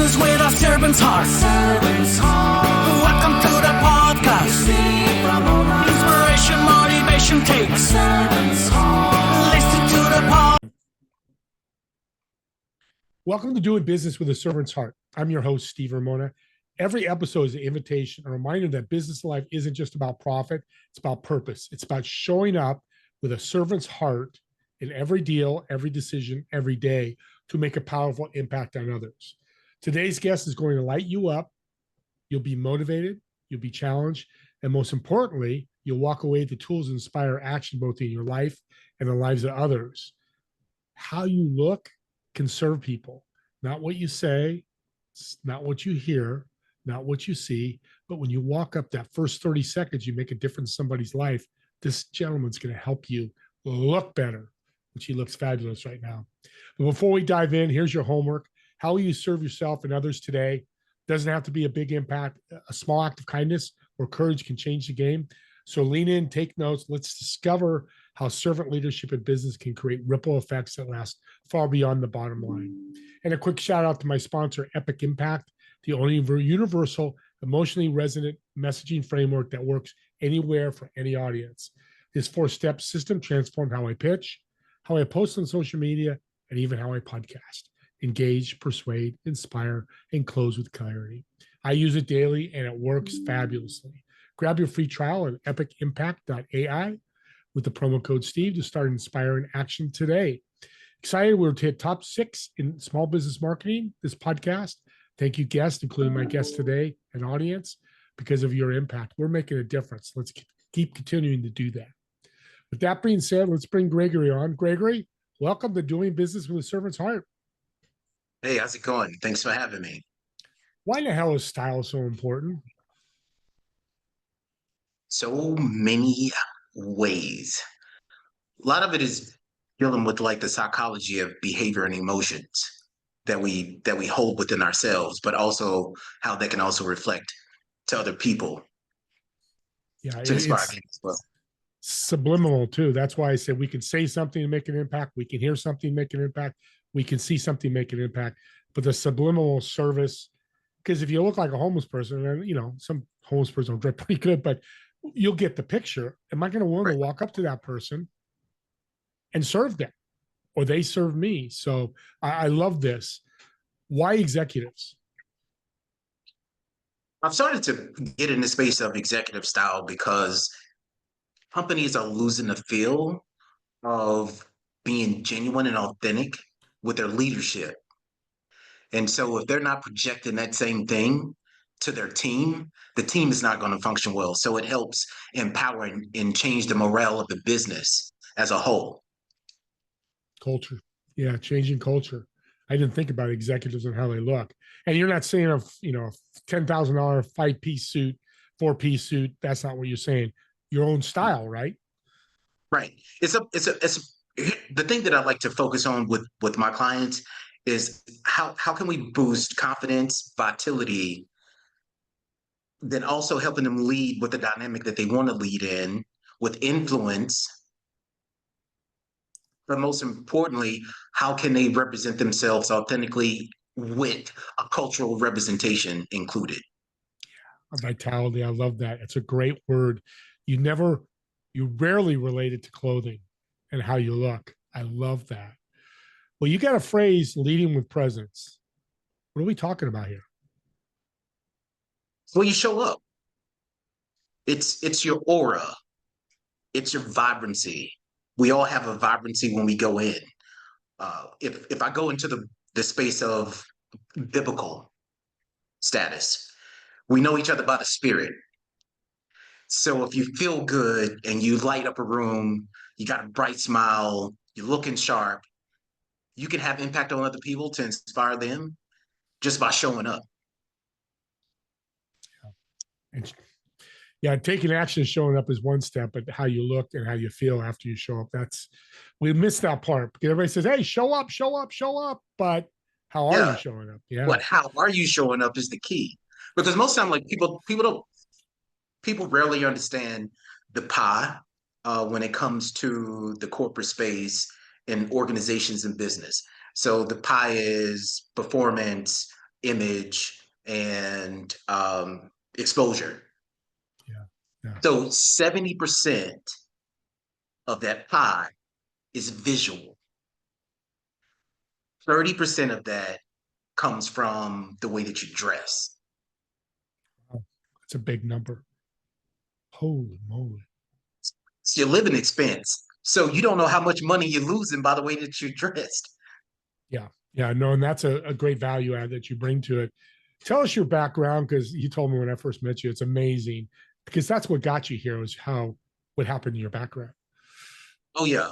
business with a servant's heart. Welcome to the podcast. Inspiration, motivation takes. Listen to the pod. Welcome to Doing Business with a Servant's Heart. I'm your host, Steve Ramona. Every episode is an invitation, a reminder that business life isn't just about profit, it's about purpose. It's about showing up with a servant's heart in every deal, every decision, every day to make a powerful impact on others. Today's guest is going to light you up. You'll be motivated, you'll be challenged, and most importantly, you'll walk away with the tools to inspire action both in your life and the lives of others. How you look can serve people, not what you say, not what you hear, not what you see, but when you walk up that first 30 seconds, you make a difference in somebody's life. This gentleman's going to help you look better, which he looks fabulous right now. But before we dive in, here's your homework. How will you serve yourself and others today? Doesn't have to be a big impact. A small act of kindness or courage can change the game. So lean in, take notes. Let's discover how servant leadership in business can create ripple effects that last far beyond the bottom line. And a quick shout out to my sponsor, Epic Impact, the only universal, emotionally resonant messaging framework that works anywhere for any audience. This 4-step system transformed how I pitch, how I post on social media, and even how I podcast. Engage, persuade, inspire, and close with clarity. I use it daily and it works fabulously. Grab your free trial at epicimpact.ai with the promo code Steve to start inspiring action today. Excited, we're to hit top 6 in small business marketing, this podcast. Thank you, guests, including my guest today and audience, because of your impact. We're making a difference. Let's keep continuing to do that. With that being said, let's bring Gregory on. Gregory, welcome to Doing Business with a Servant's Heart. Hey, how's it going? Thanks for having me. Why the hell is style so important? So many ways. A lot of it is dealing with like the psychology of behavior and emotions that we hold within ourselves, but also how they can also reflect to other people. Yeah, To inspire it's them as well. subliminal too. That's why I said we can say something and make an impact. We can hear something, make an impact. We can see something, make an impact. But the subliminal service, because if you look like a homeless person, and you know, some homeless person will dress pretty good, but you'll get the picture. Am I going to willing to walk up to that person and serve them, or they serve me? So I love this. Why executives? I've started to get in the space of executive style because companies are losing the feel of being genuine and authentic with their leadership. And so if they're not projecting that same thing to their team, the team is not going to function well. So it helps empower and change the morale of the business as a whole. Culture. Yeah, changing culture. I didn't think about executives and how they look. And you're not saying a $10,000 5-piece suit, 4-piece suit. That's not what you're saying. Your own style, right? Right. It's the thing that I like to focus on with my clients is how can we boost confidence, vitality, then also helping them lead with the dynamic that they want to lead in, with influence. But most importantly, how can they represent themselves authentically with a cultural representation included? Vitality. I love that. It's a great word. You rarely relate it to clothing and how you look. I love that. Well, you got a phrase, leading with presence. What are we talking about here? Well, you show up. It's your aura. It's your vibrancy. We all have a vibrancy when we go in. If I go into the space of biblical status, we know each other by the spirit. So if you feel good and you light up a room, you got a bright smile, you're looking sharp, you can have impact on other people to inspire them just by showing up. And yeah, taking action, showing up is one step, but how you look and how you feel after you show up, we miss that part. Because everybody says, hey, show up, show up, show up. But how are you showing up? Yeah. But how are you showing up is the key. Because most time, like people rarely understand the pie when it comes to the corporate space and organizations and business. So the pie is performance, image, and exposure. Yeah. Yeah. So 70% of that pie is visual. 30% of that comes from the way that you dress. Wow. That's a big number. Holy moly. It's your living expense. So you don't know how much money you're losing by the way that you're dressed. Yeah. Yeah. No, and that's a great value add that you bring to it. Tell us your background, because you told me when I first met you, it's amazing, because that's what got you here was how what happened in your background. Oh yeah.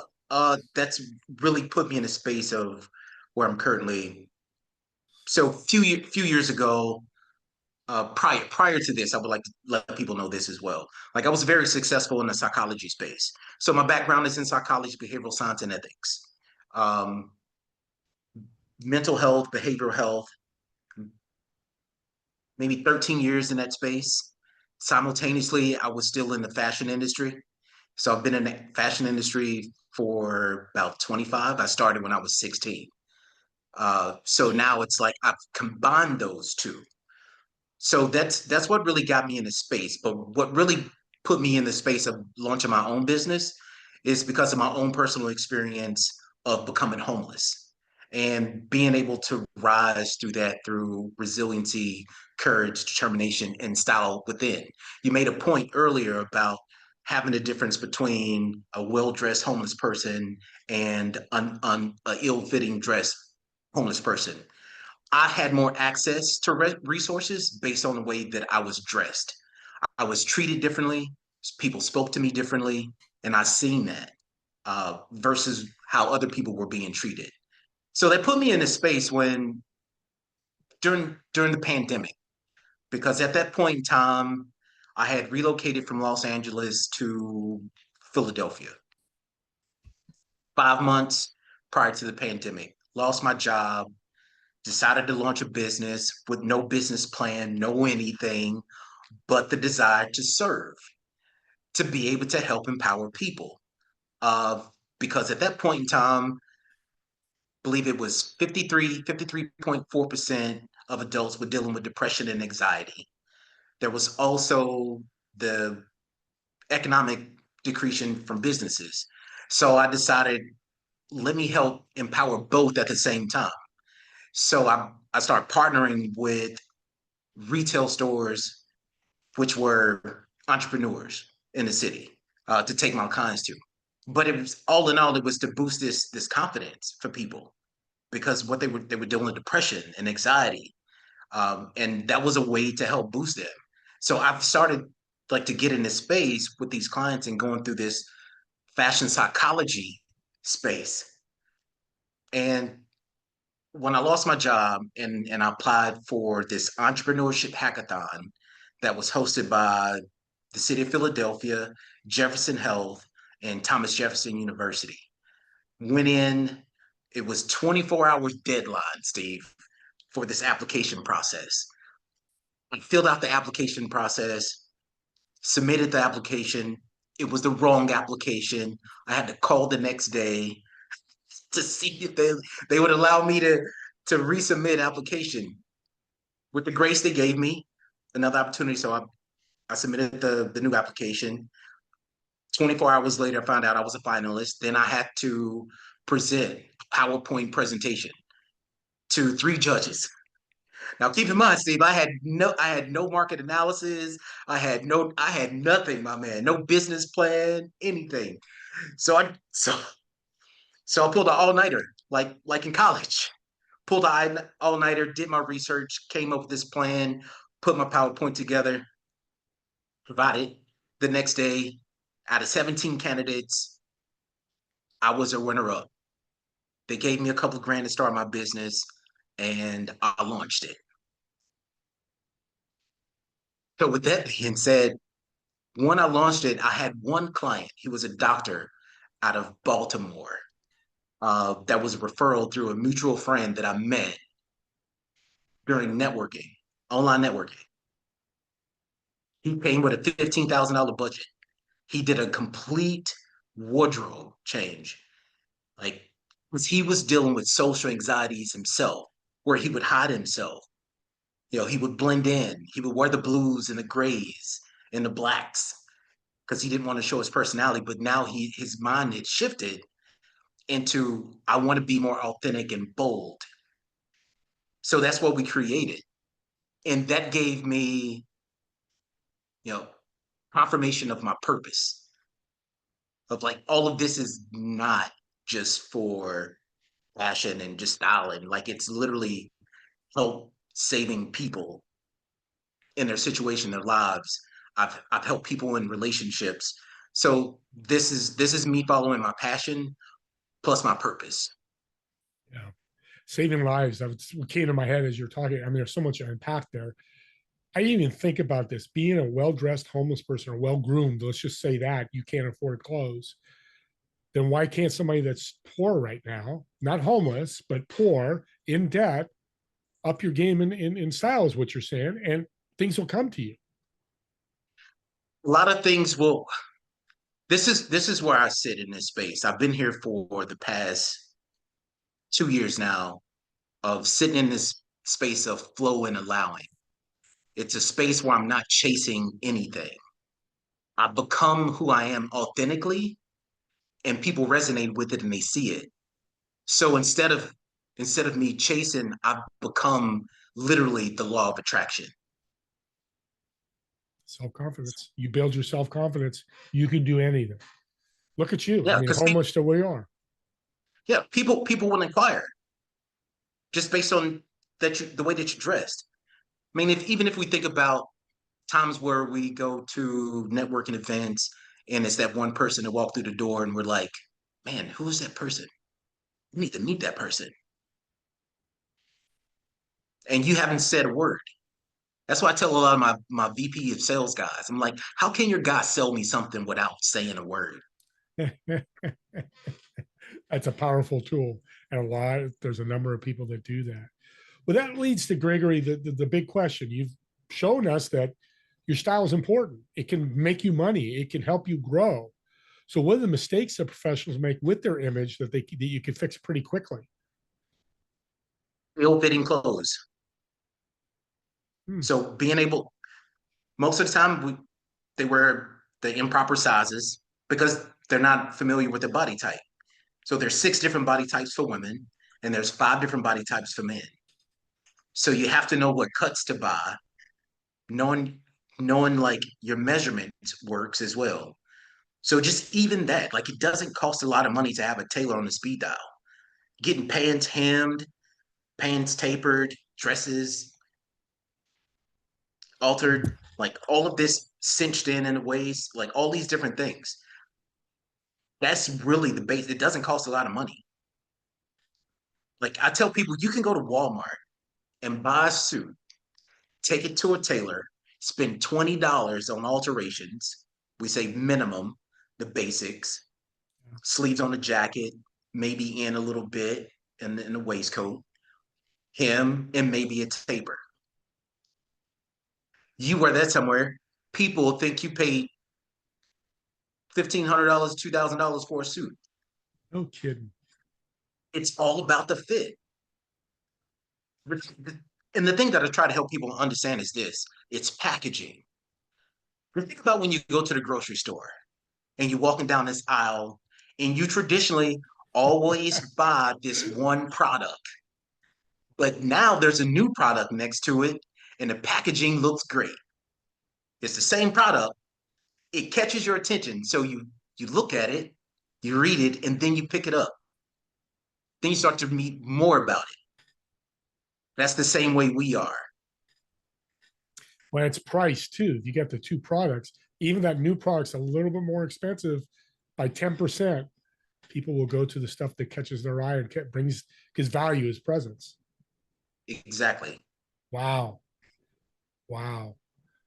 That's really put me in a space of where I'm currently. So few years ago, prior to this, I would like to let people know this as well. Like I was very successful in the psychology space. So my background is in psychology, behavioral science, and ethics. Um, Mental health, behavioral health, maybe 13 years in that space. Simultaneously, I was still in the fashion industry. So I've been in the fashion industry for about 25. I started when I was 16. So now it's like I've combined those two. So that's what really got me in the space. But what really put me in the space of launching my own business is because of my own personal experience of becoming homeless and being able to rise through that through resiliency, courage, determination, and style within. You made a point earlier about having a difference between a well-dressed homeless person and an ill-fitting dressed homeless person. I had more access to resources based on the way that I was dressed. I was treated differently. People spoke to me differently, and I seen that versus how other people were being treated. So that put me in a space when during the pandemic, because at that point in time, I had relocated from Los Angeles to Philadelphia 5 months prior to the pandemic. Lost my job, decided to launch a business with no business plan, no anything, but the desire to serve, to be able to help empower people. Uh, because at that point in time, I believe it was 53.4% of adults were dealing with depression and anxiety. There was also the economic decrease from businesses. So I decided, let me help empower both at the same time. So I started partnering with retail stores which were entrepreneurs in the city to take my clients to. But it was all in all, it was to boost this confidence for people because what they were dealing with depression and anxiety, and that was a way to help boost them. So I've started like to get in this space with these clients and going through this fashion psychology space. And when I lost my job and I applied for this entrepreneurship hackathon that was hosted by the city of Philadelphia, Jefferson Health, and Thomas Jefferson University. Went in, it was 24 hours deadline, Steve, for this application process. I filled out the application process, submitted the application. It was the wrong application. I had to call the next day to see if they would allow me to resubmit application. With the grace they gave me, another opportunity. So I submitted the new application. 24 hours later, I found out I was a finalist. Then I had to present a PowerPoint presentation to three judges. Now, keep in mind, Steve, I had no market analysis. I had nothing, my man. No business plan, anything. So so I pulled an all nighter, like in college. Pulled an all nighter, did my research, came up with this plan, put my PowerPoint together, provided the next day. Out of 17 candidates, I was a runner up. They gave me a couple of grand to start my business, and I launched it. So, with that being said, when I launched it, I had one client. He was a doctor out of Baltimore. That was a referral through a mutual friend that I met during networking, online networking. He came with a $15,000 budget. He did a complete wardrobe change. Like, because he was dealing with social anxieties himself, where he would hide himself. He would blend in. He would wear the blues and the grays and the blacks because he didn't want to show his personality. But now his mind had shifted into I want to be more authentic and bold. So that's what we created. And that gave me, you know, confirmation of my purpose of like all of this is not just for fashion and just styling. Like it's literally help saving people in their situation, their lives. I've helped people in relationships. So this is me following my passion plus my purpose. Yeah. Saving lives. That's what came to my head as you're talking. I mean, there's so much to unpack there. I didn't even think about this. Being a well-dressed homeless person or well-groomed, let's just say that you can't afford clothes, then why can't somebody that's poor right now, not homeless, but poor, in debt, up your game in style is what you're saying, and things will come to you. A lot of things will this is where I sit in this space. I've been here for the past 2 years now of sitting in this space of flow and allowing. It's a space where I'm not chasing anything. I become who I am authentically and people resonate with it and they see it. So instead of me chasing, I've become literally the law of attraction. Self-confidence. You build your self-confidence, you can do anything. Look at you. I Yeah, mean, because homeless to where you are. yeah, people will inquire just based on the way that you're dressed. I mean, if even if we think about times where we go to networking events and it's that one person that walked through the door and we're like, man, who is that person? You need to meet that person. And you haven't said a word. That's why I tell a lot of my VP of sales guys, I'm like, how can your guy sell me something without saying a word? That's a powerful tool. And there's a number of people that do that. Well, that leads to Gregory, the big question. You've shown us that your style is important. It can make you money. It can help you grow. So what are the mistakes that professionals make with their image that you can fix pretty quickly? Ill-fitting clothes. Hmm. So being able, most of the time, they wear the improper sizes because they're not familiar with their body type. So there's 6 different body types for women, and there's 5 different body types for men. So you have to know what cuts to buy, knowing like your measurement works as well. So just even that, like it doesn't cost a lot of money to have a tailor on the speed dial. Getting pants hemmed, pants tapered, dresses altered, like all of this cinched in a waist, like all these different things. That's really the base. It doesn't cost a lot of money. Like I tell people, you can go to Walmart and buy a suit, take it to a tailor, spend $20 on alterations. We say minimum, the basics, sleeves on the jacket, maybe in a little bit in the waistcoat, hem, and maybe a taper. You wear that somewhere, people think you paid $1,500, $2,000 for a suit. No kidding. It's all about the fit. And the thing that I try to help people understand is this: it's packaging. Think about when you go to the grocery store and you're walking down this aisle and you traditionally always buy this one product. But now there's a new product next to it and the packaging looks great. It's the same product. It catches your attention. So you look at it, you read it, and then you pick it up. Then you start to read more about it. That's the same way we are. When it's priced too, if you get the two products, even that new product's a little bit more expensive by 10%, people will go to the stuff that catches their eye and brings, because value is presence. Exactly. Wow. Wow.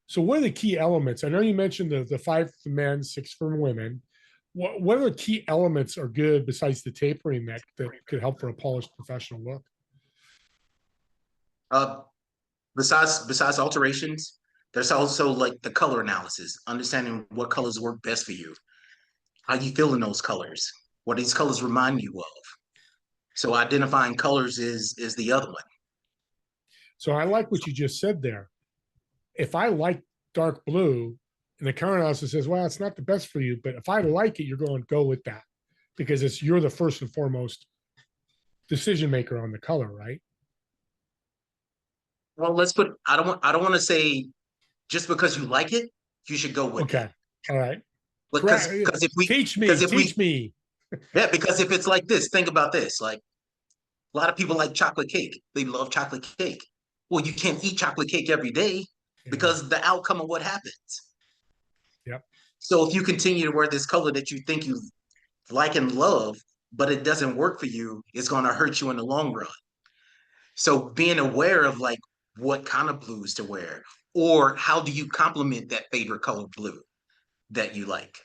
So what are the key elements? I know you mentioned the 5 for men, 6 for women. What are the key elements are good besides the tapering that could help for a polished professional look? Uh, besides alterations, there's also like the color analysis, understanding what colors work best for you, how you feel in those colors, what these colors remind you of. So identifying colors is the other one. So I like what you just said there. If I like dark blue and the current analysis says, well, it's not the best for you, but if I like it, you're going to go with that because you're the first and foremost decision maker on the color, right? Well, I don't want to say just because you like it, you should go with it. Okay. All right. Because Teach if we me. yeah, because if it's like this, think about this. Like a lot of people like chocolate cake. They love chocolate cake. Well, you can't eat chocolate cake every day Yeah. because the outcome of what happens. Yep. So if you continue to wear this color that you think you like and love, but it doesn't work for you, it's going to hurt you in the long run. So being aware of like what kind of blues to wear, or how do you complement that favorite color blue that you like?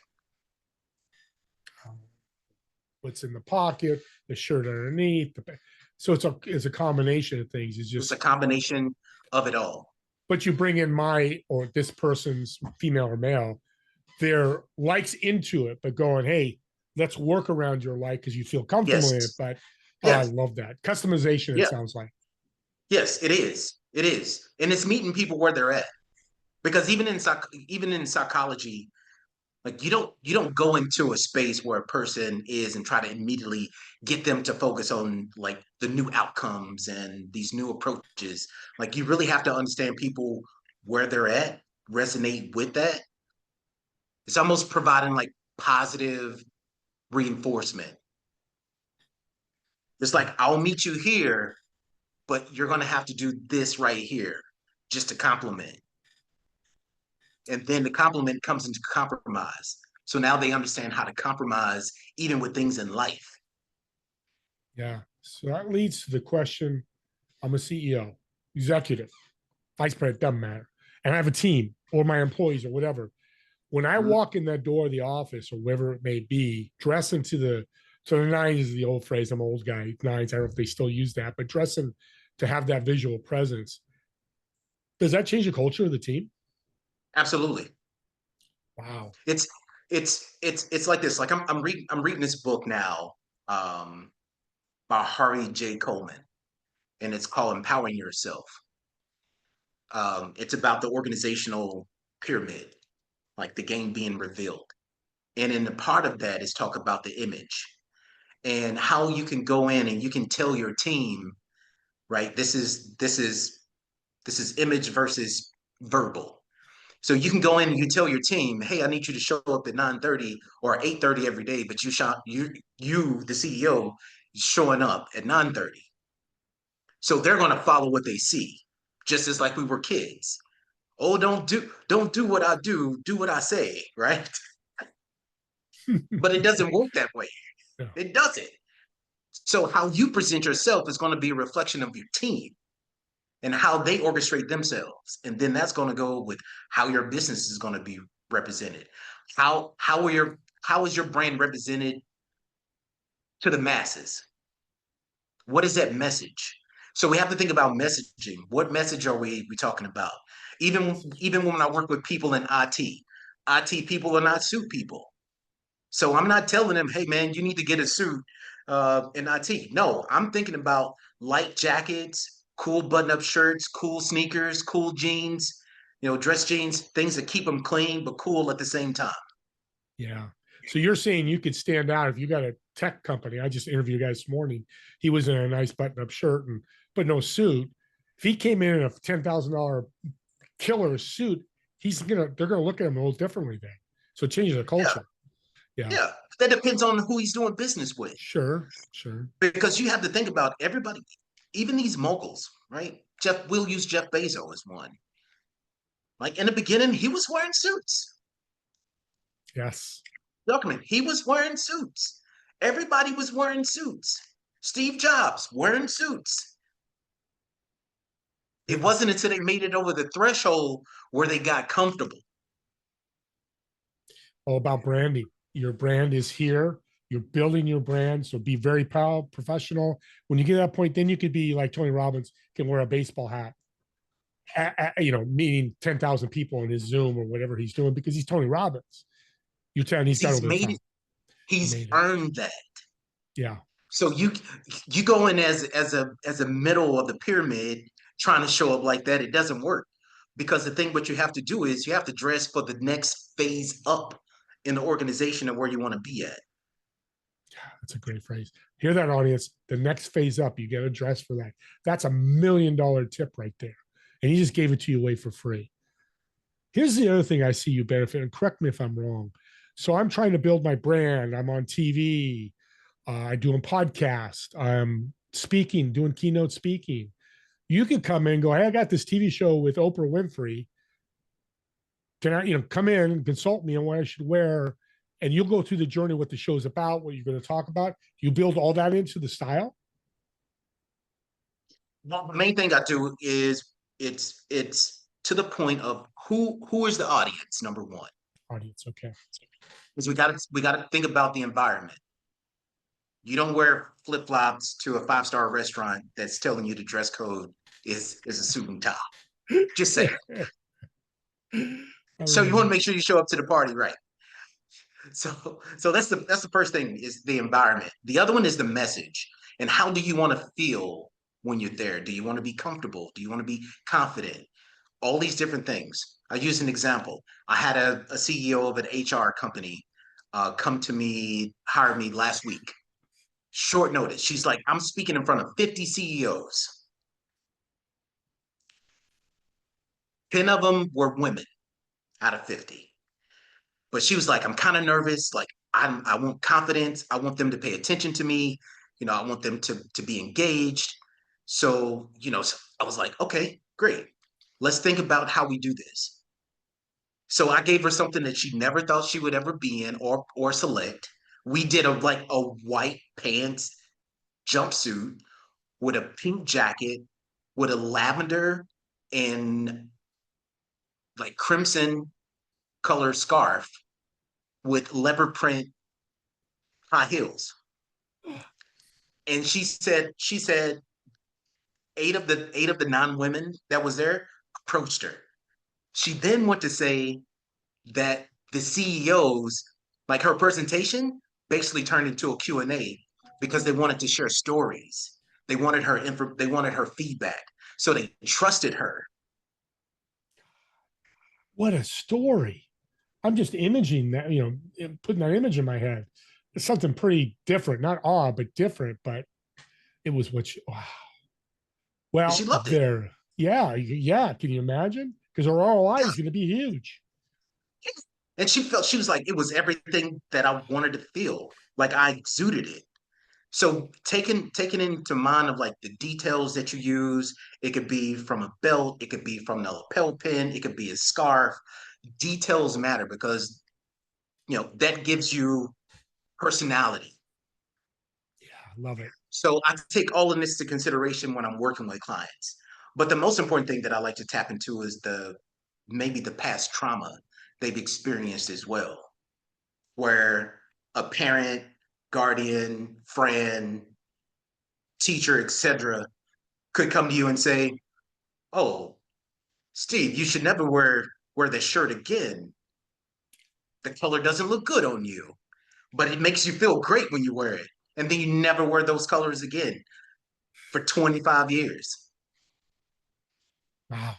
What's in the pocket, the shirt underneath. So it's a combination of things. It's It's a just, combination of it all. but you bring in my or this person's female or male, their likes into it, but going, hey, let's work around your like because you feel comfortable in it. Yes. But oh, I Yes. love that customization. It Yeah. sounds like. Yes, it is. It is. And it's meeting people where they're at. Because even in psychology, like you don't go into a space where a person is and try to immediately get them to focus on like the new outcomes and these new approaches. Like you really have to understand people where they're at, resonate with that. It's almost providing like positive reinforcement. It's like I'll meet you here, but you're going to have to do this right here just to compliment. And then the compliment comes into compromise. So now they understand how to compromise even with things in life. Yeah. So that leads to the question. I'm a CEO, executive, vice president, doesn't matter. And I have a team or my employees or whatever. When I walk in that door of the office or wherever it may be, dressing to the 90s is the old phrase. I'm an old guy, 90s. I don't know if they still use that, but dressing to have that visual presence. Does that change the culture of the team? Absolutely. Wow. It's it's like this. Like I'm reading this book now um by Harvey J. Coleman, and it's called Empowering Yourself. It's about the organizational pyramid, like the game being revealed. And in the part of that is talk about the image and how you can go in and you can tell your team, right? This is image versus verbal. So you can go in and you tell your team, hey, I need you to show up at 9:30 or 8:30 every day, but you, the CEO, showing up at 9:30. So they're gonna follow what they see, just as like we were kids. Oh, don't do what I do, do what I say, right? But it doesn't work that way. Yeah. It doesn't. So how you present yourself is going to be a reflection of your team and how they orchestrate themselves. And then that's going to go with how your business is going to be represented. How is your brand represented to the masses? What is that message? So we have to think about messaging. What message are we talking about? Even when I work with people in IT people are not suit people. So I'm not telling them, hey man, you need to get a suit in IT. No, I'm thinking about light jackets, cool button-up shirts, cool sneakers, cool jeans, dress jeans, things that keep them clean but cool at the same time. Yeah. So you're saying you could stand out if you got a tech company. I just interviewed a guy this morning. He was in a nice button-up shirt and but no suit. If he came in a $10,000 killer suit, they're gonna look at him a little differently then. So it changes the culture. Yeah. Yeah, that depends on who he's doing business with. Sure. Sure. Because you have to think about everybody, even these moguls, right? We'll use Jeff Bezos as one. Like in the beginning, he was wearing suits. Yes. Zuckerman, he was wearing suits. Everybody was wearing suits. Steve Jobs wearing suits. It wasn't until they made it over the threshold where they got comfortable. All about branding. Your brand is here. You're building your brand. So be very proud, professional. When you get to that point, then you could be like Tony Robbins, can wear a baseball hat, meeting 10,000 people in his Zoom or whatever he's doing because he's Tony Robbins. You're telling he's done Made it. He's earned that. Yeah. So you go in as a middle of the pyramid, trying to show up like that. It doesn't work because the thing what you have to do is you have to dress for the next phase up in the organization of where you want to be at. That's a great phrase. Hear that, audience? The next phase up, you get a dress for that. That's $1 million tip right there. And he just gave it to you away for free. Here's the other thing I see you benefit, and correct me if I'm wrong. So I'm trying to build my brand. I'm on TV. I do a podcast. I'm speaking, doing keynote speaking. You could come in and go, hey, I got this TV show with Oprah Winfrey. Can I, come in and consult me on what I should wear? And you'll go through the journey, what the show's about, what you're going to talk about. You build all that into the style. Well, the main thing I do is it's to the point of who is the audience, number one. Audience, okay. Because we gotta think about the environment. You don't wear flip-flops to a five-star restaurant that's telling you the dress code is a suit and tie. Just say. So you want to make sure you show up to the party right. So that's the first thing is the environment. The other one is the message. And how do you want to feel when you're there? Do you want to be comfortable? Do you want to be confident? All these different things. I use an example. I had a CEO of an HR company come to me, hire me last week. Short notice. She's like, I'm speaking in front of 50 CEOs. 10 of them were women out of 50. But she was like, I'm kind of nervous. Like, I want confidence. I want them to pay attention to me. I want them to be engaged. So, so I was like, okay, great. Let's think about how we do this. So I gave her something that she never thought she would ever be in or select. We did a white pants jumpsuit with a pink jacket with a lavender and like crimson color scarf with leopard print high heels. And she said 8 of the 9 women that was there approached her. She then went to say that the CEOs, like her presentation, basically turned into a Q&A because they wanted to share stories. They wanted her feedback. So they trusted her. What a story. I'm just imaging that, putting that image in my head. It's something pretty different, not odd, but different. But it was wow. Well, she loved it. Yeah. Can you imagine? Because her ROI is going to be huge. And she was like, it was everything that I wanted to feel. Like I exuded it. So taking into mind of like the details that you use, it could be from a belt, it could be from the lapel pin, it could be a scarf. Details matter because that gives you personality. Yeah, I love it. So I take all of this into consideration when I'm working with clients. But the most important thing that I like to tap into is maybe the past trauma they've experienced as well, where a parent, guardian, friend, teacher, etc., could come to you and say, "Oh, Steve, you should never wear this shirt again. The color doesn't look good on you, but it makes you feel great when you wear it." And then you never wear those colors again for 25 years. Wow.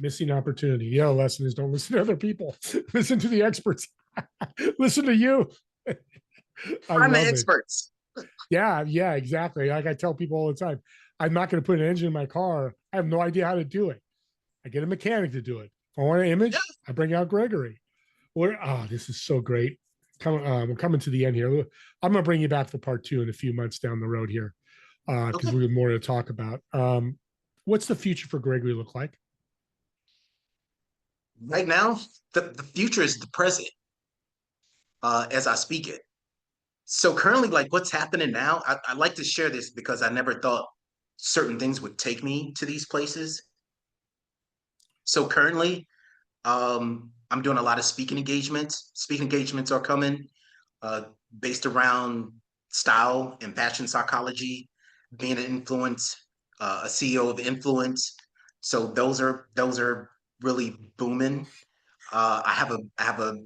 Missing opportunity. The other lesson is don't listen to other people. Listen to the experts. Listen to you. I'm the experts. Yeah, exactly. Like I tell people all the time, I'm not going to put an engine in my car. I have no idea how to do it. I get a mechanic to do it. If I want an image, I bring out Gregory. This is so great. We're coming to the end here. I'm going to bring you back for part 2 in a few months down the road here because we have more to talk about. What's the future for Gregory look like? Right now, the future is the present as I speak it. So currently, like what's happening now, I like to share this because I never thought certain things would take me to these places. So currently, I'm doing a lot of speaking engagements. Speaking engagements are coming uh, based around style and fashion psychology, being an influence, a CEO of influence. So those are really booming. I have a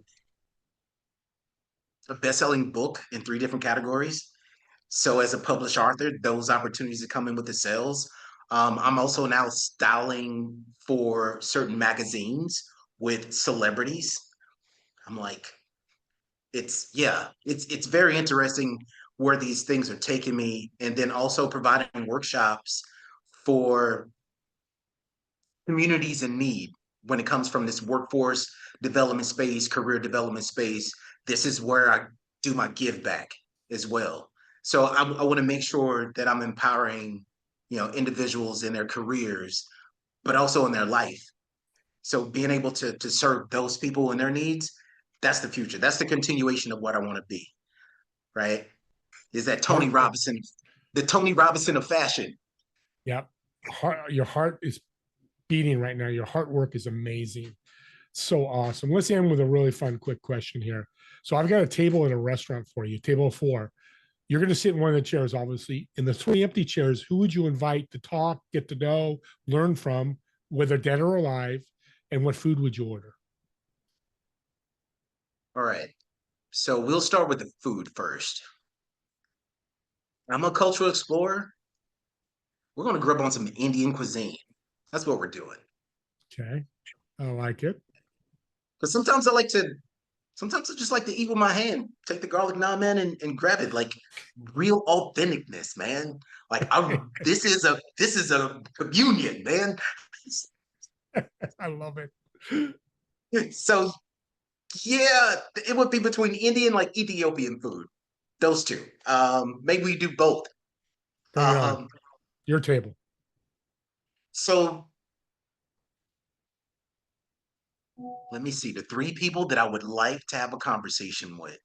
best-selling book in 3 different categories. So as a published author, those opportunities are coming with the sales. I'm also now styling for certain magazines with celebrities. I'm like, it's very interesting where these things are taking me, and then also providing workshops for communities in need when it comes from this workforce development space, career development space. This is where I do my give back as well. So I want to make sure that I'm empowering, individuals in their careers, but also in their life. So being able to serve those people and their needs, that's the future. That's the continuation of what I want to be, right? Is that Tony Heart, Robinson, the Tony Robinson of fashion. yeah. Your heart is beating right now. Your heart work is amazing. So awesome. Let's end with a really fun, quick question here. So I've got a table at a restaurant for you, table of four. You're going to sit in one of the chairs, obviously. In the three empty chairs, who would you invite to talk, get to know, learn from, whether dead or alive, and what food would you order? All right. So we'll start with the food first. I'm a cultural explorer. We're going to grub on some Indian cuisine. That's what we're doing. Okay. I like it. Because sometimes I just like to eat with my hand, take the garlic naan, man, and grab it. Like real authenticness, man. Like this is a communion, man. I love it. So yeah, it would be between Indian, like Ethiopian food. Those two. Maybe we do both. Bring it on. Um, Your table. so let me see the three people that I would like to have a conversation with.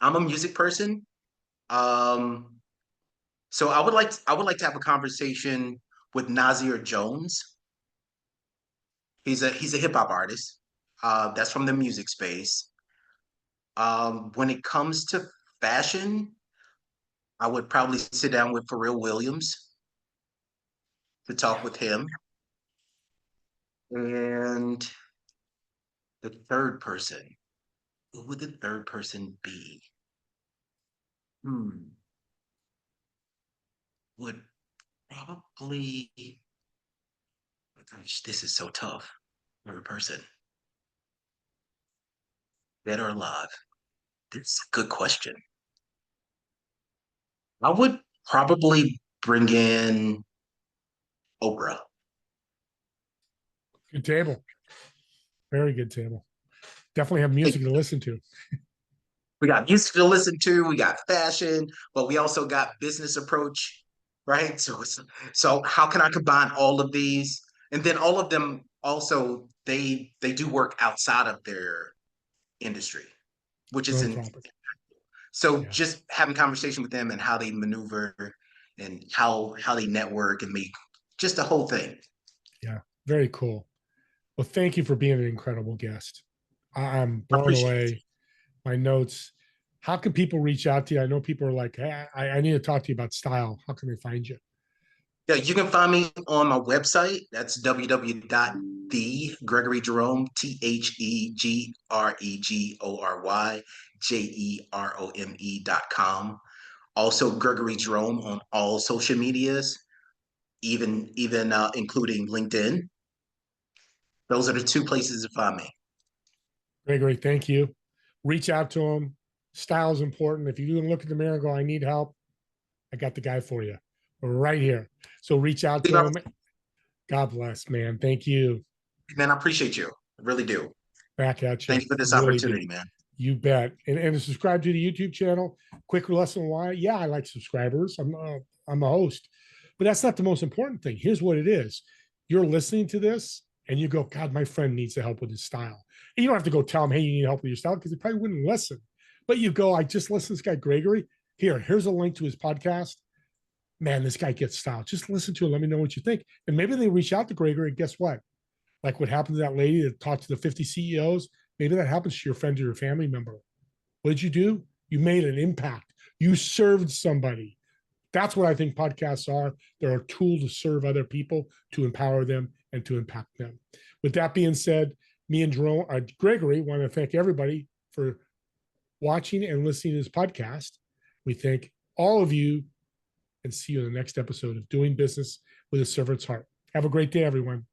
I'm a music person. Um, so I would like to have a conversation with Nazir Jones. He's a hip hop artist. That's from the music space. When it comes to fashion, I would probably sit down with Pharrell Williams to talk with him. And the third person, who would the third person be? Hmm, would probably, gosh, this is so tough. Third person, dead or alive? This is a good question. I would probably bring in Oprah. Good table. Very good table. Definitely have Hey, music to listen to. we got music to listen to, we got fashion, but we also got business approach, right? So how can I combine all of these? And then all of them also they do work outside of their industry, which is in Philanthropic. so Yeah. just having conversation with them and how they maneuver and how they network and make just the whole thing. Yeah. Very cool. Well, thank you for being an incredible guest. I'm I blown appreciate it. away. My notes. How can people reach out to you? I know people are like, hey, I need to talk to you about style. How can they find you? Yeah, you can find me on my website. That's www.thegregoryjerome, TheGregoryJerome.com. Also, Gregory Jerome on all social medias, even including LinkedIn. Those are the two places to find me. Gregory, thank you. Reach out to him. Style is important. If you can look in the mirror and go, I need help, I got the guy for you. We're right here. So reach out to him. God bless, man. Thank you. Man, I appreciate you. I really do. Back at you. Thank you for this Really do. opportunity, man. You bet. And subscribe to the YouTube channel. Quick lesson why. Yeah, I like subscribers. I'm a host, but that's not the most important thing. Here's what it is. You're listening to this and you go, God, my friend needs the help with his style. And you don't have to go tell him, hey, you need help with your style because he probably wouldn't listen. But you go, I just listened to this guy, Gregory. Here's a link to his podcast. Man, this guy gets style. Just listen to it. Let me know what you think. And maybe they reach out to Gregory. Guess what? Like what happened to that lady that talked to the 50 CEOs. Maybe that happens to your friend or your family member. What did you do? You made an impact. You served somebody. That's what I think podcasts are. They're a tool to serve other people, to empower them, and to impact them. With that being said, me and Gregory want to thank everybody for watching and listening to this podcast. We thank all of you and see you in the next episode of Doing Business with a Servant's Heart. Have a great day, everyone.